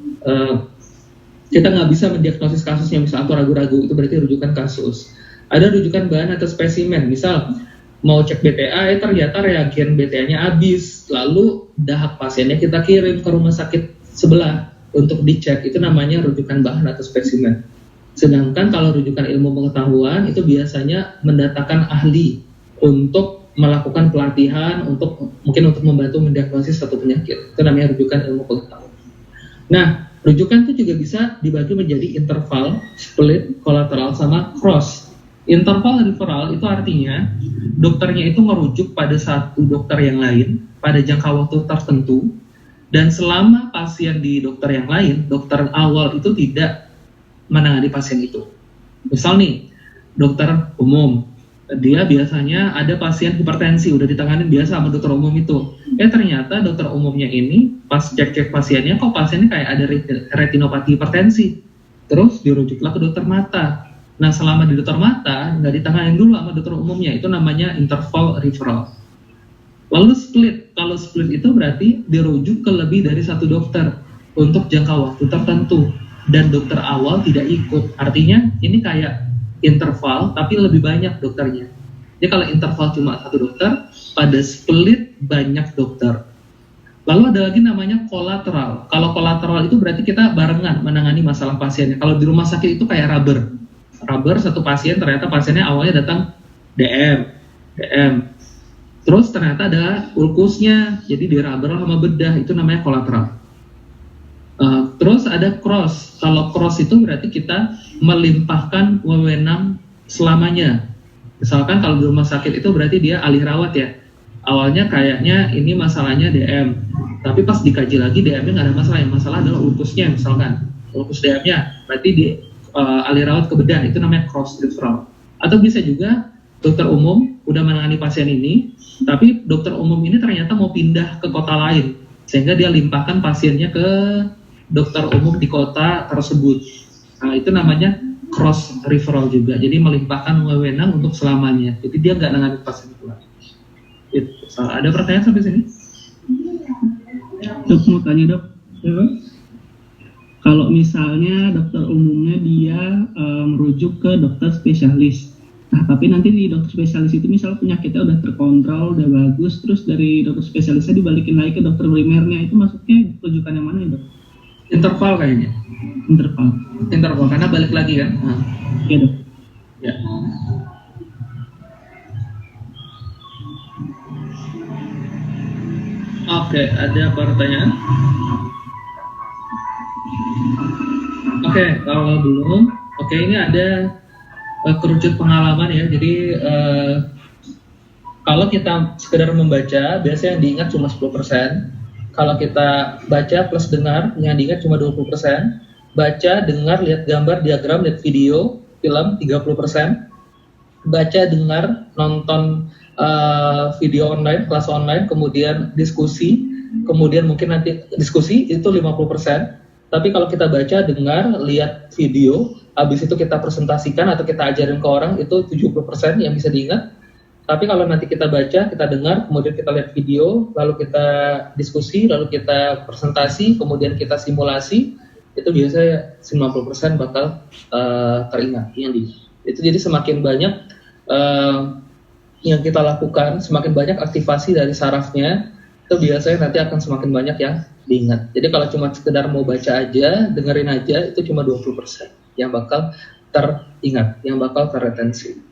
kita nggak bisa mendiagnosis kasusnya, misalnya atau ragu-ragu, itu berarti rujukan kasus. Ada rujukan bahan atau spesimen, misal mau cek BTA, ternyata reagen BTA-nya habis, lalu dahak pasiennya kita kirim ke rumah sakit sebelah untuk dicek, itu namanya rujukan bahan atau spesimen. Sedangkan kalau rujukan ilmu pengetahuan, itu biasanya mendatangkan ahli untuk melakukan pelatihan, mungkin untuk membantu mendiagnosis satu penyakit. Itu namanya rujukan ilmu pengetahuan. Nah, rujukan itu juga bisa dibagi menjadi interval, split, kolateral, sama cross. Interval referral itu artinya dokternya itu merujuk pada satu dokter yang lain pada jangka waktu tertentu, dan selama pasien di dokter yang lain, dokter awal itu tidak menangani pasien itu. Misal nih, dokter umum, dia biasanya ada pasien hipertensi, udah ditanganin biasa sama dokter umum itu. Ternyata dokter umumnya ini pas cek-cek pasiennya, kok pasiennya kayak ada retinopati hipertensi. Terus dirujuklah ke dokter mata. Nah, selama di dokter mata nggak ditanganin dulu sama dokter umumnya, itu namanya interval referral. Lalu split, kalau split itu berarti dirujuk ke lebih dari satu dokter untuk jangka waktu tertentu, dan dokter awal tidak ikut. Artinya ini kayak interval tapi lebih banyak dokternya. Jadi kalau interval cuma satu dokter, pada split banyak dokter. Lalu ada lagi namanya kolateral. Kalau kolateral itu berarti kita barengan menangani masalah pasiennya. Kalau di rumah sakit itu kayak rubber satu pasien, ternyata pasiennya awalnya datang DM, terus ternyata ada ulkusnya, jadi di rubber sama bedah, itu namanya kolateral. Terus ada cross. Kalau cross itu berarti kita melimpahkan wewenang selamanya. Misalkan kalau di rumah sakit itu berarti dia alih rawat ya. Awalnya kayaknya ini masalahnya DM, tapi pas dikaji lagi DM-nya nggak ada masalah. Yang masalah adalah ulkusnya, misalkan ulkus DM-nya, berarti di alih rawat ke bedah, itu namanya cross referral. Atau bisa juga dokter umum udah menangani pasien ini, tapi dokter umum ini ternyata mau pindah ke kota lain, sehingga dia limpahkan pasiennya ke dokter umum di kota tersebut. Nah, itu namanya cross referral juga. Jadi melimpahkan wewenang untuk selamanya. Jadi dia nggak nangani pasien itu lagi. Ada pertanyaan sampai sini? Dok, mau tanya dok. Kalau misalnya dokter umumnya dia merujuk ke dokter spesialis. Nah, tapi nanti di dokter spesialis itu misalnya penyakitnya udah terkontrol, udah bagus, terus dari dokter spesialisnya dibalikin lagi ke dokter primernya, itu maksudnya rujukan yang mana ya dok? Interval kayaknya. Interval, karena balik lagi kan? Iya dok. Ya. Oke, ada pertanyaan? Oke, kalau belum, ini ada kerucut pengalaman ya. Jadi kalau kita sekedar membaca, biasanya yang diingat cuma 10%. Kalau kita baca plus dengar, yang diingat cuma 20%. Baca, dengar, lihat gambar, diagram, lihat video, film 30%. Baca, dengar, nonton video online, kelas online, kemudian diskusi, kemudian mungkin nanti diskusi itu 50%. Tapi kalau kita baca, dengar, lihat video, habis itu kita presentasikan atau kita ajarin ke orang, itu 70% yang bisa diingat. Tapi kalau nanti kita baca, kita dengar, kemudian kita lihat video, lalu kita diskusi, lalu kita presentasi, kemudian kita simulasi, itu biasanya 90% bakal teringat. Itu jadi semakin banyak yang kita lakukan, semakin banyak aktivasi dari sarafnya, itu biasanya nanti akan semakin banyak yang diingat. Jadi kalau cuma sekedar mau baca aja, dengerin aja, itu cuma 20% yang bakal teringat, yang bakal terretensi.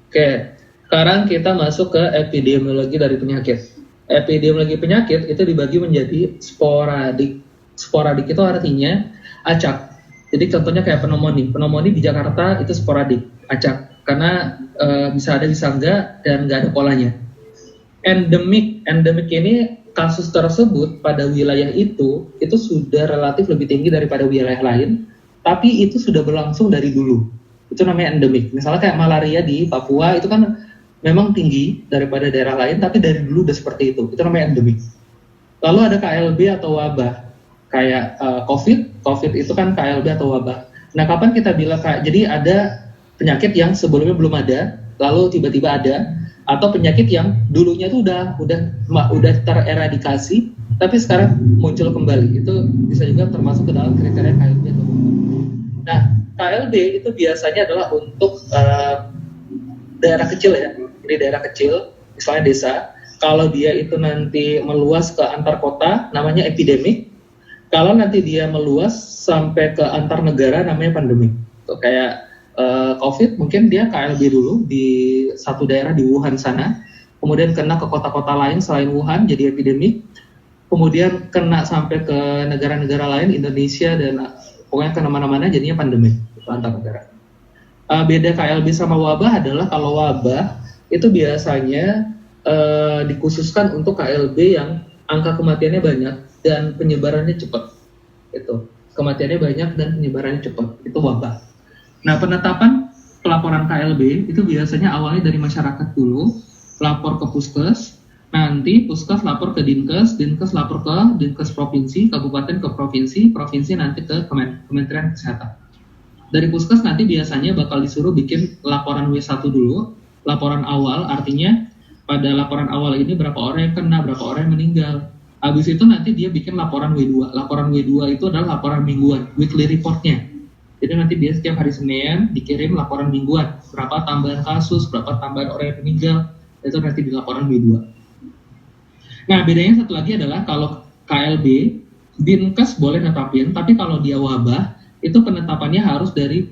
Oke, sekarang kita masuk ke epidemiologi dari penyakit. Epidemiologi penyakit itu dibagi menjadi sporadik. Sporadik itu artinya acak. Jadi contohnya kayak pneumonia. Pneumonia di Jakarta itu sporadik, acak. Karena bisa ada, bisa enggak, dan enggak ada polanya. Endemik ini kasus tersebut pada wilayah itu sudah relatif lebih tinggi daripada wilayah lain, tapi itu sudah berlangsung dari dulu. Itu namanya endemik. Misalnya kayak malaria di Papua itu kan memang tinggi daripada daerah lain, tapi dari dulu udah seperti itu. Itu namanya endemik. Lalu ada KLB atau wabah, kayak COVID itu kan KLB atau wabah. Nah, kapan kita bilang jadi ada penyakit yang sebelumnya belum ada, lalu tiba-tiba ada, atau penyakit yang dulunya itu udah tereradikasi, tapi sekarang muncul kembali. Itu bisa juga termasuk ke dalam kriteria KLB atau wabah. Nah, KLB itu biasanya adalah untuk daerah kecil ya. Jadi daerah kecil, misalnya desa, kalau dia itu nanti meluas ke antar kota, namanya epidemik. Kalau nanti dia meluas sampai ke antar negara, namanya pandemik. Kayak COVID, mungkin dia KLB dulu di satu daerah di Wuhan sana, kemudian kena ke kota-kota lain selain Wuhan, jadi epidemik, kemudian kena sampai ke negara-negara lain, Indonesia, dan pokoknya kemana-mana jadinya pandemik, itu antar negara. Beda KLB sama wabah adalah kalau wabah itu biasanya dikhususkan untuk KLB yang angka kematiannya banyak dan penyebarannya cepat. Itu kematiannya banyak dan penyebarannya cepat, itu wabah. Nah, penetapan pelaporan KLB itu biasanya awalnya dari masyarakat dulu, lapor ke Puskes, nanti Puskes lapor ke Dinkes, Dinkes lapor ke Dinkes Provinsi, Kabupaten ke Provinsi, Provinsi nanti ke Kementerian Kesehatan. Dari Puskes nanti biasanya bakal disuruh bikin laporan W1 dulu, laporan awal, artinya pada laporan awal ini berapa orang yang kena, berapa orang yang meninggal. Habis itu nanti dia bikin laporan W2. Laporan W2 itu adalah laporan mingguan, weekly reportnya. Jadi nanti dia setiap hari Senin dikirim laporan mingguan, berapa tambahan kasus, berapa tambahan orang yang meninggal, itu nanti di laporan W2. Nah, bedanya satu lagi adalah kalau KLB, Dinkes boleh netapin, tapi kalau dia wabah, itu penetapannya harus dari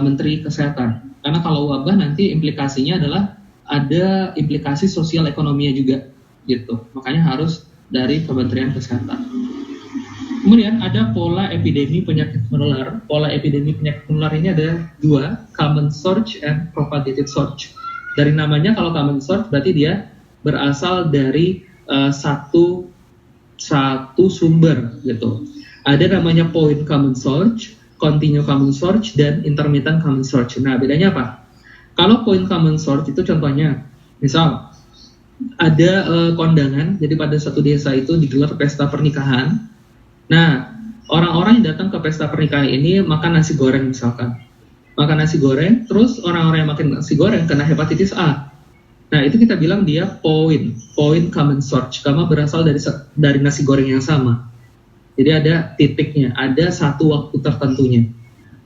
Menteri Kesehatan. Karena kalau wabah nanti implikasinya adalah ada implikasi sosial ekonominya juga, gitu. Makanya harus dari Kementerian Kesehatan. Kemudian ada pola epidemi penyakit menular. Pola epidemi penyakit menular ini ada dua, common source and propagated source. Dari namanya kalau common source berarti dia berasal dari satu sumber gitu. Ada namanya point common source, continue common source, dan intermittent common source. Nah, bedanya apa? Kalau point common source itu contohnya, misal ada kondangan, jadi pada satu desa itu digelar pesta pernikahan. Nah, orang-orang yang datang ke pesta pernikahan ini makan nasi goreng misalkan. Makan nasi goreng, terus orang-orang yang makan nasi goreng kena hepatitis A. Nah, itu kita bilang dia point common source, karena berasal dari nasi goreng yang sama. Jadi ada titiknya, ada satu waktu tertentunya.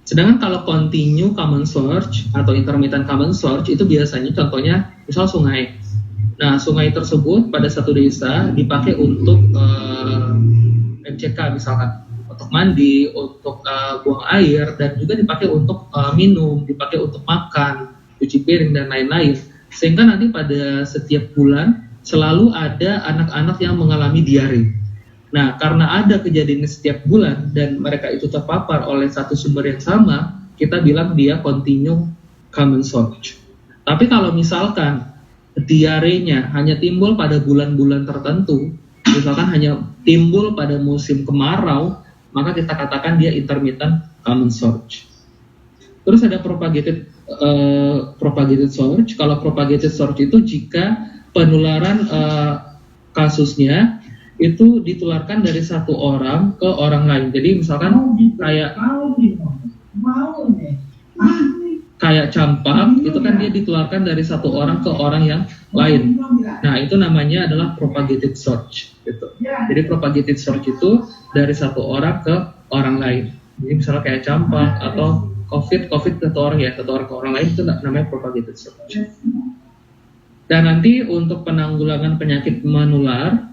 Sedangkan kalau continue common source atau intermittent common source itu biasanya contohnya misal sungai. Nah, sungai tersebut pada satu desa dipakai untuk MCK misalkan, untuk mandi, untuk buang air, dan juga dipakai untuk minum, dipakai untuk makan, cuci piring, dan lain-lain. Sehingga nanti pada setiap bulan selalu ada anak-anak yang mengalami diare. Nah, karena ada kejadian setiap bulan dan mereka itu terpapar oleh satu sumber yang sama, kita bilang dia continue common source. Tapi kalau misalkan diarenya hanya timbul pada bulan-bulan tertentu, misalkan hanya timbul pada musim kemarau, maka kita katakan dia intermittent common source. Terus ada propagated source. Kalau propagated source itu jika penularan kasusnya itu ditularkan dari satu orang ke orang lain. Jadi misalkan kayak campak itu kan dia ditularkan dari satu orang ke orang yang lain. Nah, itu namanya adalah propagated surge gitu. Jadi propagated surge itu dari satu orang ke orang lain. Jadi misalnya kayak campak atau COVID ke satu orang ke orang lain, itu namanya propagated surge. Dan nanti untuk penanggulangan penyakit menular,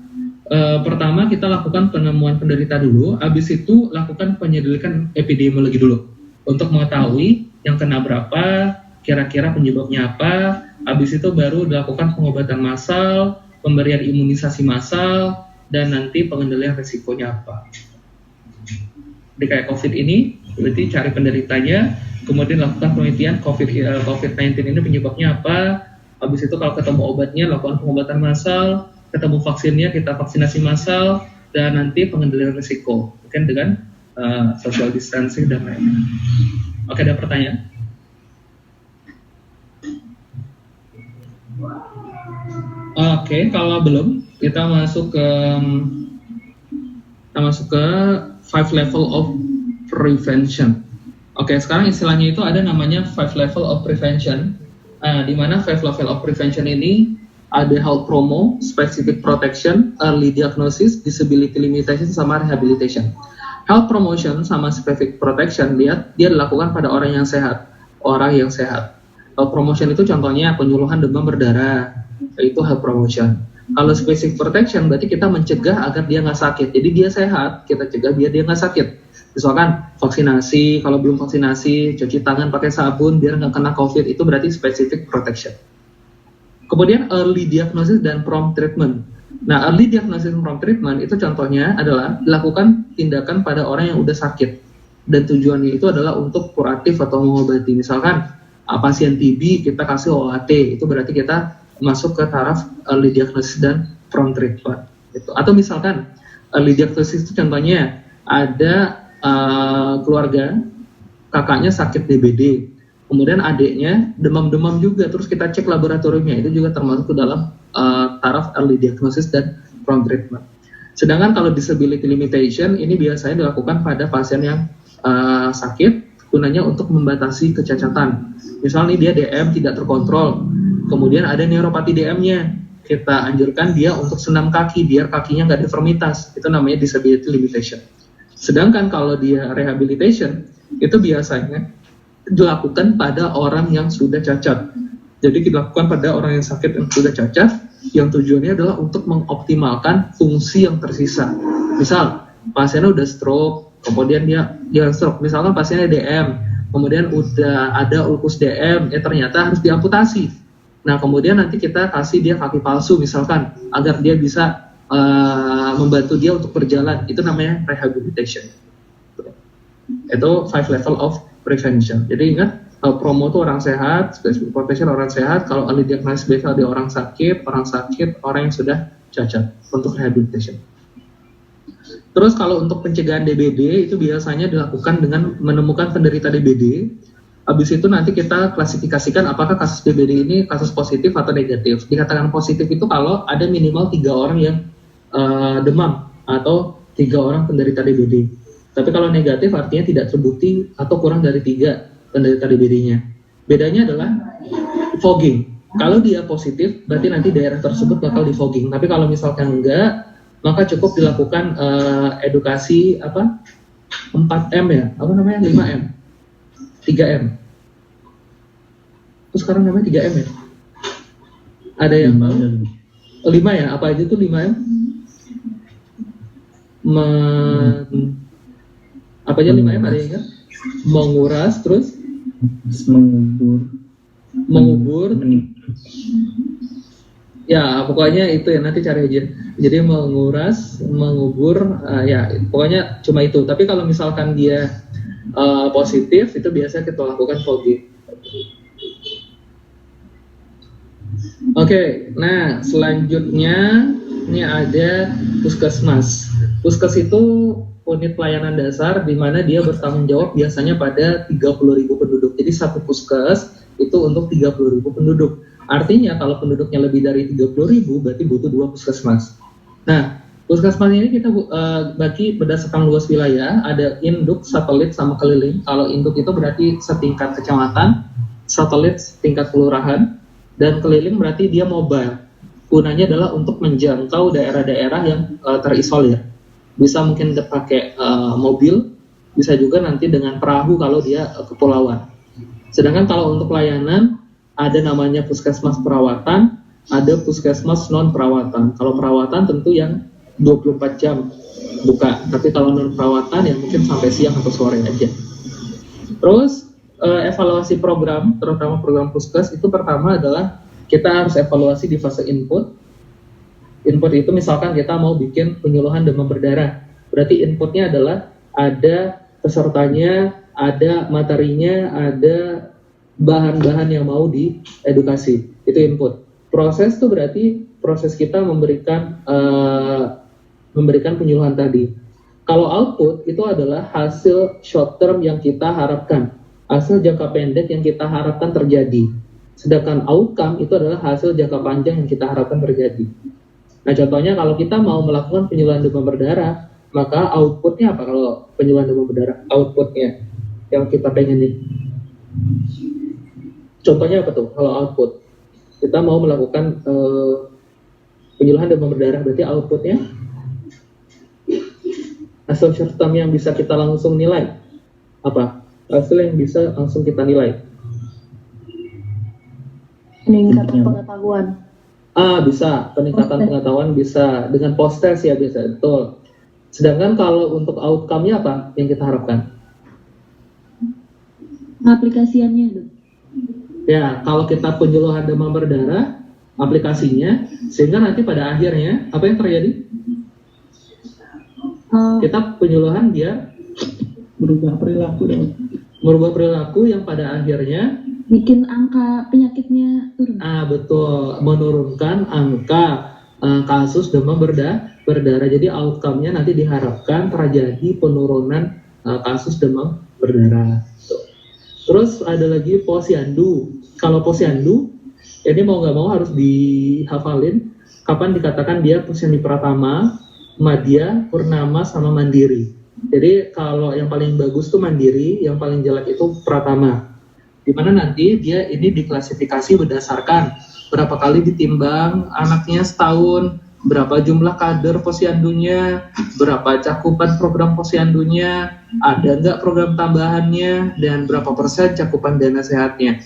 pertama kita lakukan penemuan penderita dulu, habis itu lakukan penyelidikan epidemiologi dulu untuk mengetahui yang kena berapa, kira-kira penyebabnya apa, habis itu baru dilakukan pengobatan massal, pemberian imunisasi massal, dan nanti pengendalian resikonya apa. Jadi kayak COVID ini, berarti cari penderitanya, kemudian lakukan penelitian COVID-19 ini penyebabnya apa, habis itu kalau ketemu obatnya, lakukan pengobatan massal, ketemu vaksinnya, kita vaksinasi massal, dan nanti pengendalian risiko, mungkin dengan social distancing dan lain-lain. Oke, ada pertanyaan? Oke, kalau belum, kita masuk ke 5 level of prevention. Oke, sekarang istilahnya itu ada namanya 5 level of prevention. Di mana 5 level of prevention ini ada health promo, specific protection, early diagnosis, disability limitation, sama rehabilitation. Health promotion sama specific protection dia dilakukan pada orang yang sehat. Health promotion itu contohnya penyuluhan demam berdarah, itu health promotion. Kalau specific protection berarti kita mencegah agar dia nggak sakit. Jadi dia sehat, kita cegah biar dia nggak sakit. Misalkan vaksinasi, kalau belum vaksinasi, cuci tangan pakai sabun biar nggak kena COVID, itu berarti specific protection. Kemudian early diagnosis dan prompt treatment. Nah, early diagnosis and prompt treatment itu contohnya adalah dilakukan tindakan pada orang yang udah sakit. Dan tujuannya itu adalah untuk kuratif atau mengobati. Misalkan pasien TB kita kasih OAT, itu berarti kita masuk ke taraf early diagnosis dan prompt treatment. Gitu. Atau misalkan early diagnosis itu contohnya ada keluarga, kakaknya sakit DBD, kemudian adiknya demam-demam juga, terus kita cek laboratoriumnya, itu juga termasuk ke dalam taraf early diagnosis dan prompt treatment. Sedangkan kalau disability limitation ini biasanya dilakukan pada pasien yang sakit, gunanya untuk membatasi kecacatan. Misalnya dia DM tidak terkontrol, kemudian ada neuropati DM-nya, kita anjurkan dia untuk senam kaki biar kakinya nggak deformitas, itu namanya disability limitation. Sedangkan kalau dia rehabilitation, itu biasanya dilakukan pada orang yang sudah cacat. Jadi dilakukan pada orang yang sakit yang sudah cacat, yang tujuannya adalah untuk mengoptimalkan fungsi yang tersisa. Misal, pasiennya udah stroke, kemudian dia stroke, misalkan pasiennya DM, kemudian udah ada ulkus DM, ternyata harus diamputasi. Nah, kemudian nanti kita kasih dia kaki palsu misalkan, agar dia bisa membantu dia untuk berjalan, itu namanya rehabilitation. Itu 5 level of prevention. Jadi ingat, promo itu orang sehat, specific protection orang sehat, kalau early diagnosis biasanya ada orang sakit, orang yang sudah cacat untuk rehabilitation. Terus kalau untuk pencegahan DBD itu biasanya dilakukan dengan menemukan penderita DBD. Habis itu nanti kita klasifikasikan apakah kasus DBD ini kasus positif atau negatif. Dikatakan positif itu kalau ada minimal 3 orang yang demam atau 3 orang penderita DBD. Tapi kalau negatif artinya tidak terbukti atau kurang dari 3 penderita DBD-nya. Bedanya adalah fogging. Kalau dia positif, berarti nanti daerah tersebut bakal di fogging. Tapi kalau misalkan enggak, maka cukup dilakukan edukasi 4M ya, 5M, 3M. Terus sekarang namanya 3M ya. Ada yang tahu? 5 ya, apa aja tuh 5M? Apa aja 5M ada yang ingat? Menguras, terus mengubur. Ya, pokoknya itu ya, nanti cari aja. Jadi menguras, mengubur, ya pokoknya cuma itu. Tapi kalau misalkan dia positif, itu biasa kita lakukan fogging. Oke, nah selanjutnya ini ada puskesmas. Puskes itu unit pelayanan dasar di mana dia bertanggung jawab biasanya pada 30.000 penduduk. Jadi satu puskes itu untuk 30.000 penduduk. Artinya kalau penduduknya lebih dari 30.000 berarti butuh 2 puskesmas. Nah, puskesmas ini kita bagi berdasarkan luas wilayah, ada induk, satelit, sama keliling. Kalau induk itu berarti setingkat kecamatan, satelit setingkat kelurahan, dan keliling berarti dia mobile. Gunanya adalah untuk menjangkau daerah-daerah yang terisolir. Bisa mungkin pakai mobil, bisa juga nanti dengan perahu kalau dia kepulauan. Sedangkan kalau untuk layanan, ada namanya puskesmas perawatan, ada puskesmas non perawatan. Kalau perawatan tentu yang 24 jam buka, tapi kalau non perawatan ya mungkin sampai siang atau sore aja. Terus evaluasi program, terutama program puskes, itu pertama adalah kita harus evaluasi di fase input. Input itu misalkan kita mau bikin penyuluhan demam berdarah, berarti inputnya adalah ada pesertanya, ada materinya, ada bahan-bahan yang mau diedukasi, itu input. Proses itu berarti proses kita memberikan penyuluhan tadi. Kalau output itu adalah hasil short term yang kita harapkan, hasil jangka pendek yang kita harapkan terjadi. Sedangkan outcome itu adalah hasil jangka panjang yang kita harapkan terjadi. Nah, contohnya kalau kita mau melakukan penyuluhan demam berdarah, maka outputnya apa kalau penyuluhan demam berdarah? Outputnya yang kita pengenin. Contohnya apa tuh kalau output? Kita mau melakukan penyuluhan demam berdarah, berarti outputnya hasil short term yang bisa kita langsung nilai. Apa? Hasil yang bisa langsung kita nilai. Peningkatan pengetahuan. Bisa. Peningkatan pengetahuan bisa. Dengan post-test ya bisa. Betul. Sedangkan kalau untuk outcome-nya apa yang kita harapkan? Aplikasiannya, Dok. Ya, kalau kita penyuluhan demam berdarah, aplikasinya, sehingga nanti pada akhirnya, apa yang terjadi? Kita penyuluhan dia Berubah perilaku dong. merubah perilaku yang pada akhirnya Bikin angka penyakitnya turun. Betul, menurunkan angka kasus demam berdarah. Jadi outcome-nya nanti diharapkan terjadi penurunan kasus demam berdarah. Tuh. Terus ada lagi posyandu. Kalau posyandu, ini mau nggak mau harus dihafalin kapan dikatakan dia posyandu pratama, madya, purnama, sama mandiri. Jadi kalau yang paling bagus tuh mandiri, yang paling jelek itu pratama. Di mana nanti dia ini diklasifikasi berdasarkan berapa kali ditimbang anaknya setahun, berapa jumlah kader posyandunya, berapa cakupan program posyandunya, ada nggak program tambahannya, dan berapa persen cakupan dana sehatnya.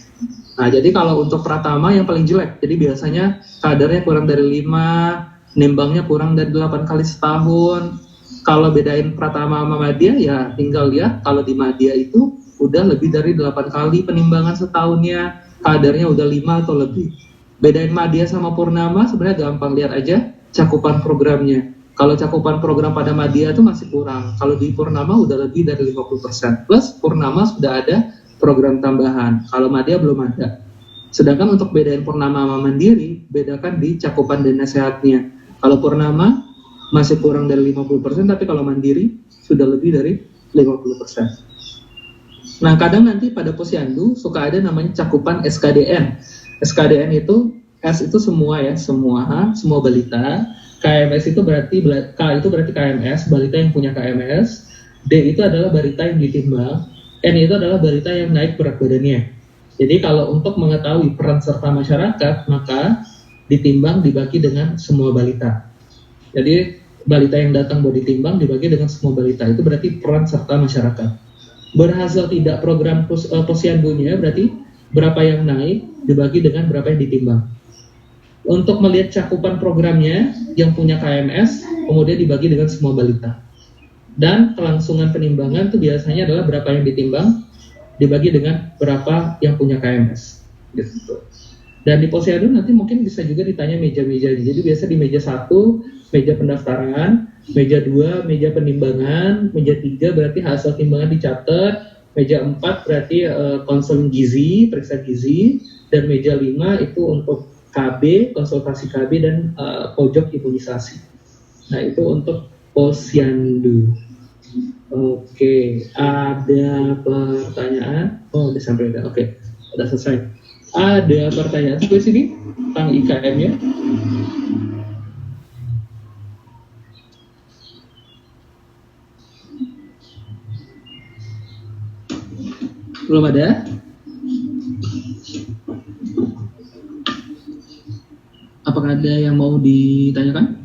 Nah, jadi kalau untuk pratama yang paling jelek, jadi biasanya kadernya kurang dari 5, nimbangnya kurang dari 8 kali setahun. Kalau bedain pratama sama madya, ya tinggal lihat kalau di madya itu udah lebih dari 8 kali penimbangan setahunnya, kadernya udah 5 atau lebih. Bedain madya sama purnama sebenarnya gampang, lihat aja cakupan programnya. Kalau cakupan program pada madya itu masih kurang, kalau di purnama udah lebih dari 50%. Plus purnama sudah ada program tambahan, kalau madya belum ada. Sedangkan untuk bedain purnama sama mandiri, bedakan di cakupan dana sehatnya. Kalau purnama masih kurang dari 50%, tapi kalau mandiri sudah lebih dari 50%. Nah, kadang nanti pada posyandu suka ada namanya cakupan SKDN. SKDN itu, S itu semua ya, semua balita. KMS itu berarti, K itu berarti KMS, balita yang punya KMS. D itu adalah balita yang ditimbang. N itu adalah balita yang naik berat badannya. Jadi kalau untuk mengetahui peran serta masyarakat, maka ditimbang dibagi dengan semua balita. Jadi balita yang datang buat ditimbang dibagi dengan semua balita. Itu berarti peran serta masyarakat. Berhasil tidak program posyandunya, berarti berapa yang naik dibagi dengan berapa yang ditimbang. Untuk melihat cakupan programnya yang punya KMS, kemudian dibagi dengan semua balita. Dan kelangsungan penimbangan itu biasanya adalah berapa yang ditimbang dibagi dengan berapa yang punya KMS. Gitu. Dan di posyandu nanti mungkin bisa juga ditanya meja-mejanya. Jadi biasa di meja 1, meja pendaftaran, meja 2, meja penimbangan, meja 3 berarti hasil timbangan dicatat, meja 4 berarti konseling gizi, periksa gizi, dan meja 5 itu untuk KB, konsultasi KB, dan pojok imunisasi. Nah, itu untuk posyandu. Oke, ada pertanyaan? Oh, udah sampai. Oke, udah selesai. Ada pertanyaan sampai sini tentang IKM-nya? Belum ada? Apakah ada yang mau ditanyakan?